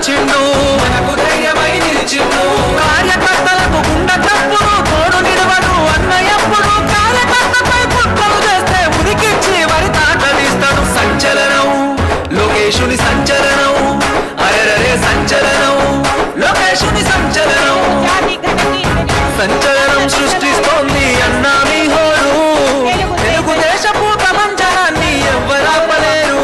మార్చిండు, మనకు ధైర్యమై నిలిచిండు. కార్యకర్తలకు గుండె తప్పును తోడు నిలవడు అన్నయ్యప్పుడు, కార్యకర్తపై కుట్రలు చేస్తే ఉరికిచ్చి వరి తాటలిస్తాడు. సంచలనం లోకేశుని సంచలనం, అరెరరే సంచలనం లోకేశుని సంచలనం. సంచలనం సృష్టిస్తోంది అన్నా మీ హోరు, తెలుగుదేశపు ప్రపంచాన్ని ఎవ్వరాపలేరు.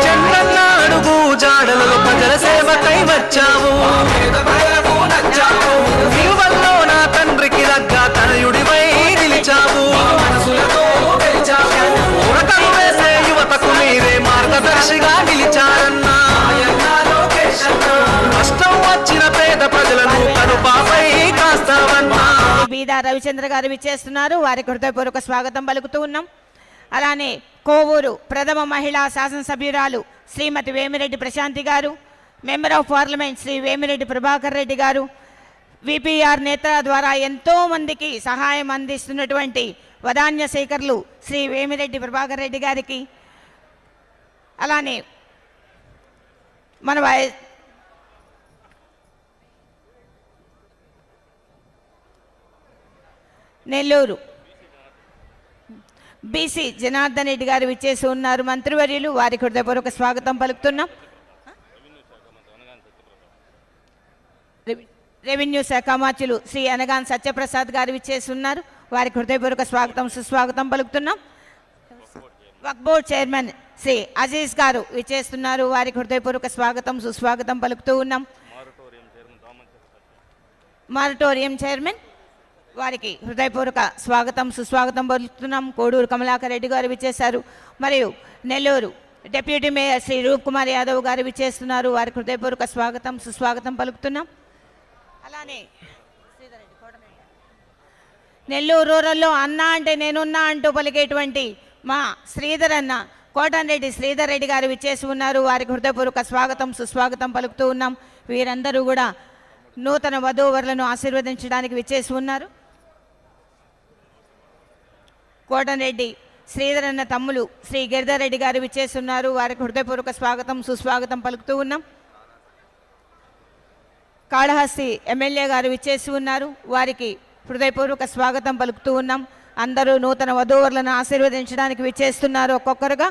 చంద్రన్న అడుగు జాడలలో ప్రజల సేవకై వచ్చాము, విలువల్లో నా తండ్రికి దగ్గ తనయుడివై నిలిచావు. ఉరకలు వేసే యువతకు మీరే మార్గదర్శిగా నిలిచారన్నా. కష్టం వచ్చిన పేద ప్రజలను కనుపాపై కాస్తావన్నా. బీదా రవిచంద్ర గారు విచ్చేస్తున్నారు, వారికి హృదయపూర్వక స్వాగతం పలుకుతూ ఉన్నాం. అలానే కోవూరు ప్రథమ మహిళా శాసనసభ్యురాలు శ్రీమతి Vemireddy Prashanti garu, member of parliament Shri Vemireddy Prabhakar Reddy garu, VPR నేత ద్వారా ఎంతో మందికి సహాయం అందిస్తున్నటువంటి వదాన్య శేఖర్లు శ్రీ వేమిరెడ్డి ప్రభాకర్ రెడ్డి గారికి, అలానే మన నెల్లూరు బీసీ జనార్దన్ రెడ్డి గారు విచ్చేసి ఉన్నారు మంత్రివర్యులు, వారికి హృదయపూర్వక స్వాగతం పలుకుతున్నాం. రెవెన్యూ శాఖ మంత్రులు శ్రీ అనగాన్ సత్యప్రసాద్ గారు విచ్చేసి ఉన్నారు, వారికి హృదయపూర్వక స్వాగతం సుస్వాగతం పలుకుతున్నాం. వక్ఫ్ బోర్డ్ చైర్మన్ శ్రీ అజీజ్ గారు విచ్చేస్తున్నారు, వారికి హృదయపూర్వక స్వాగతం సుస్వాగతం పలుకుతూ ఉన్నాం. మారటోరియం చైర్మన్ వారికి హృదయపూర్వక స్వాగతం సుస్వాగతం పలుకుతున్నాం. కోడూరు కమలాకర్ రెడ్డి గారు విచ్చేశారు, మరియు నెల్లూరు డిప్యూటీ మేయర్ శ్రీ రూప్ కుమార్ యాదవ్ గారు విచ్చేస్తున్నారు, వారికి హృదయపూర్వక స్వాగతం సుస్వాగతం పలుకుతున్నాం. అలానే నెల్లూరు రూరల్లో అన్నా అంటే నేనున్నా అంటూ పలికేటువంటి మా శ్రీధర్ అన్న కోటంరెడ్డి శ్రీధర్ రెడ్డి గారు విచ్చేసి ఉన్నారు, వారికి హృదయపూర్వక స్వాగతం సుస్వాగతం పలుకుతూ ఉన్నాం. వీరందరూ కూడా నూతన వధూవరులను ఆశీర్వదించడానికి విచ్చేసి ఉన్నారు. కోటంరెడ్డి శ్రీధర్ అన్న తమ్ములు శ్రీ గిరిధర్ రెడ్డి గారు విచ్చేసి ఉన్నారు, వారికి హృదయపూర్వక స్వాగతం సుస్వాగతం పలుకుతూ ఉన్నాం. కాళహస్తి ఎమ్మెల్యే గారు విచ్చేసి ఉన్నారు, వారికి హృదయపూర్వక స్వాగతం పలుకుతూ ఉన్నాం. అందరూ నూతన వధూవరులను ఆశీర్వదించడానికి విచ్చేస్తున్నారు ఒక్కొక్కరుగా.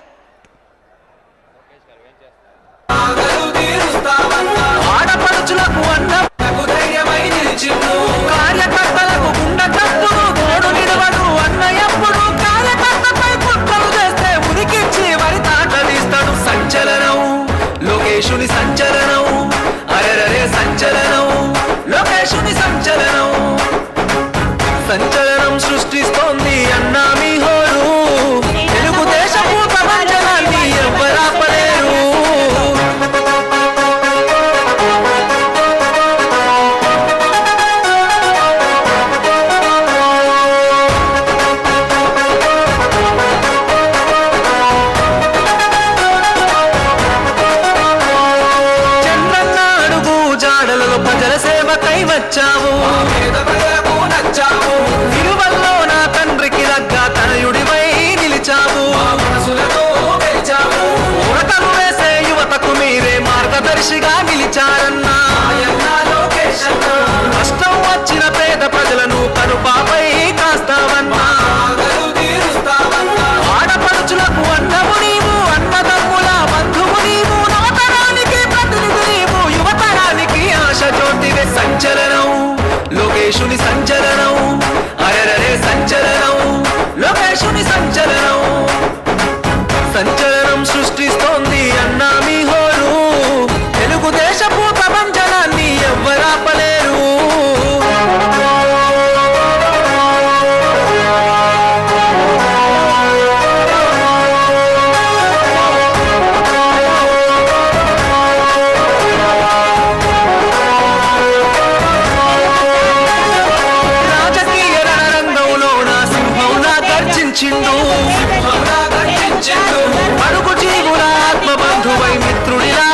ఆడపడుచులకు అన్నకు ధైర్యమై నిలిచిండు, కార్యకర్తలకు గుండె తప్పును తోడు నిలవడు అన్నయ్యప్పుడు, కార్యకర్తపై కుట్రలు చేస్తే ఉరికిచ్చి వరి తాటలిస్తాడు. సంచలనం లోకేశుని సంచలనం, అరెరరే సంచలనం లోకేశుని సంచలనం. సంచలనం సృష్టిస్తోంది అన్నా మీ హోరు, తెలుగుదేశపు ప్రపంచాన్ని ఎవ్వరాపలేరు. చంద్రన్న అడుగు జాడలలో ప్రజల సేవకై వచ్చాము, విలువల్లో నా తండ్రికి దగ్గ తనయుడివై నిలిచావు. ఉరకలు వేసే యువతకు మీరే మార్గదర్శిగా నిలిచారన్నా. కష్టం వచ్చిన పేద ప్రజలను కనుపాపై కాస్తావన్నా. ఆడపడుచులకు అన్నము నీవు, అన్నదమ్ముల బంధువు నీవు, నవతరానికి ప్రతినిధి నీవు, యువతరానికి ఆశ జ్యోతివే. సంచలనం లోకేశుని సంచలనం, అరెరరే సంచలనం లోకేశుని సంచలనం. సంచలనం సృష్టిస్తోంది అన్నా మీ హోరు, తెలుగుదేశపు ప్రపంచాన్ని ఎవ్వరాపలేరు. గర్జించిండు, అడుగు జీవుల ఆత్మబంధువై మిత్రుడిలా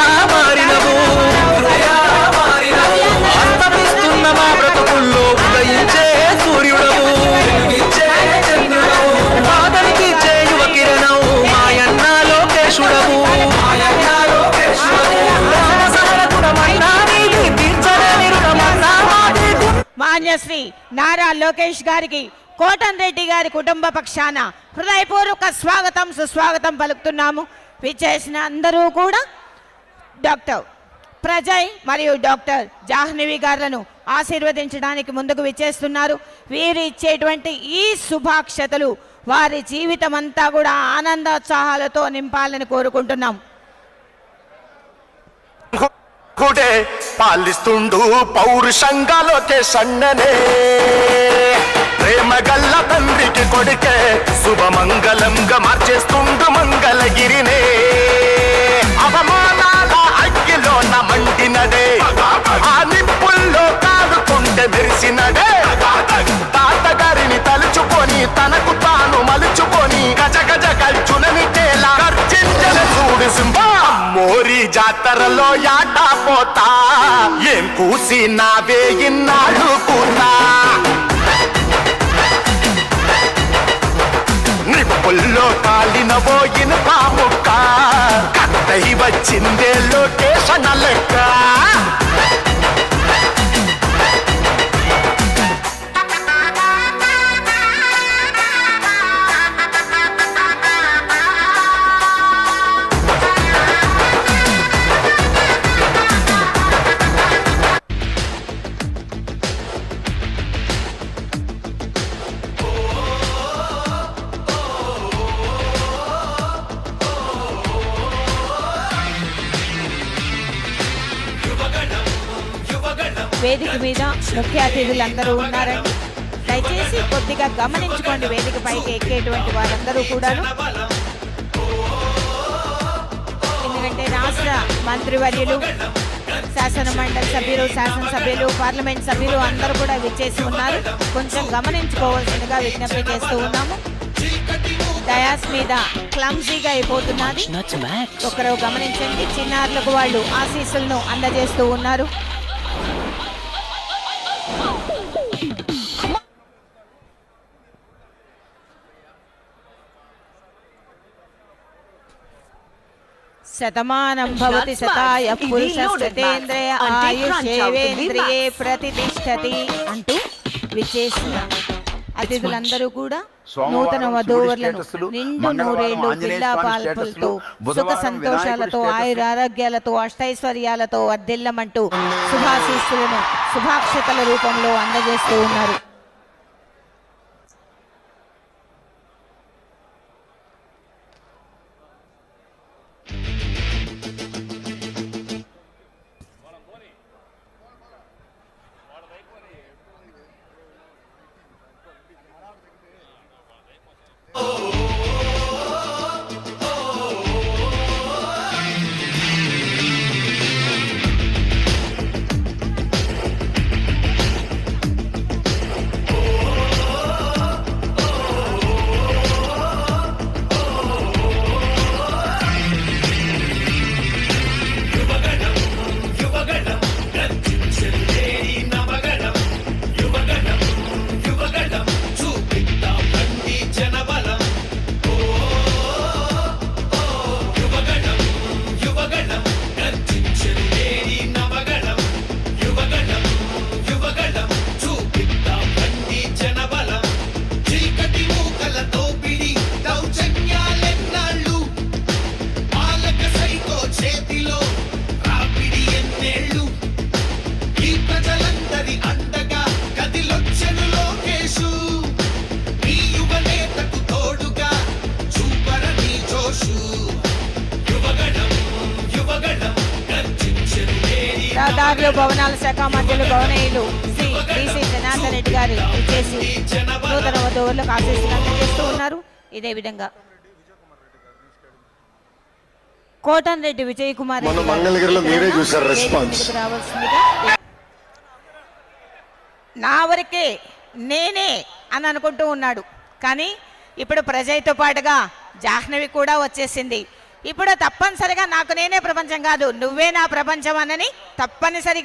మాన్యశ్రీ నారా లోకేష్ గారికి కోటన్ రెడ్డి గారి కుటుంబ పక్షాన హృదయపూర్వక స్వాగతం సుస్వాగతం పలుకుతున్నాము. విచ్చేసిన అందరూ కూడా డాక్టర్ ప్రజయ్ మరియు డాక్టర్ జాహ్నవి గారులను ఆశీర్వదించడానికి ముందుకు విచ్చేస్తున్నారు. వీరు ఇచ్చేటువంటి ఈ శుభాక్షతలు వారి జీవితం అంతా కూడా ఆనందోత్సాహాలతో నింపాలని కోరుకుంటున్నాం. కుడే పాలిస్తుండు పౌరుషంగా లోకేష్ అన్ననే, ప్రేమ గల్ల తండ్రికి కొడుకే శుభమంగళంగా మార్చేస్తుండు మంగళగిరినే. అవమానాల అగ్గిలోన మండినదే, ఆ నిప్పుల్లో కాలుతుంటే మెరిసినదే. తాతగారిని తలుచుకొని తనకు తాను మలుచుకొని గజ గజ కల్చునని తేలా గర్జించల చూడు సింహ. మోరి జాతరలో యాట పోతా, ఏం కూసి నావే ఇన్నాళ్ళు కూతా. నిప్పుల్లో కాలిన పోయిన పాముక్క, కత్తై వచ్చిందే లోకేషణ లెక్క. వేదిక మీద ముఖ్య అతిథులందరూ ఉన్నారండి. దయచేసి కొద్దిగా గమనించుకోండి. వేదిక పైకి ఎక్కేటువంటి వారందరూ కూడాను, ఎందుకంటే రాష్ట్ర మంత్రివర్యులు, శాసన మండలి సభ్యులు, శాసనసభ్యులు, పార్లమెంట్ సభ్యులు అందరూ కూడా విచ్చేసి ఉన్నారు. కొంచెం గమనించుకోవాల్సిందిగా విజ్ఞప్తి చేస్తూ ఉన్నాము. డయాస్ మీద క్లమ్జీగా అయిపోతున్నది, ఒకరు గమనించండి. చిన్నారులకు వాళ్ళు ఆశీస్సులను అందజేస్తూ ఉన్నారు. శతమానం భవతి శతాయ పురుషస్తేంద్రియ ఆయుష్యేవేంద్రియే ప్రతిష్టతి అంటూ విచ్చేసిన అతిథులందరూ కూడా నూతన వధూవరులను నిండు నూరేళ్లు జిల్లా పాల్పులతో సుఖ సంతోషాలతో ఆయురారోగ్యాలతో అష్టైశ్వర్యాలతో వర్ధిల్లమంటూ శుభాశీస్సులను శుభాక్షతల రూపంలో అందజేస్తూ ఉన్నారు. రహదారులు భవనాల శాఖ మంత్రులు గౌరవనీయులు శ్రీ బీసీ జనార్దన్ రెడ్డి గారు ఇచ్చేసి నూతన వధువులకు ఆశీస్సులు అందజేస్తూ ఉన్నారు. ఇదే విధంగా కోటన్ రెడ్డి విజయ్ కుమార్ రావాల్సిందిగా. నా వరకే నేనే అని అనుకుంటూ ఉన్నాడు, కానీ ఇప్పుడు ప్రజయ్తో పాటుగా జాహ్నవి కూడా వచ్చేసింది. ఇప్పుడు తప్పనిసరిగా నాకు నేనే ప్రపంచం కాదు, నువ్వే నా ప్రపంచం అనని తప్పనిసరిగా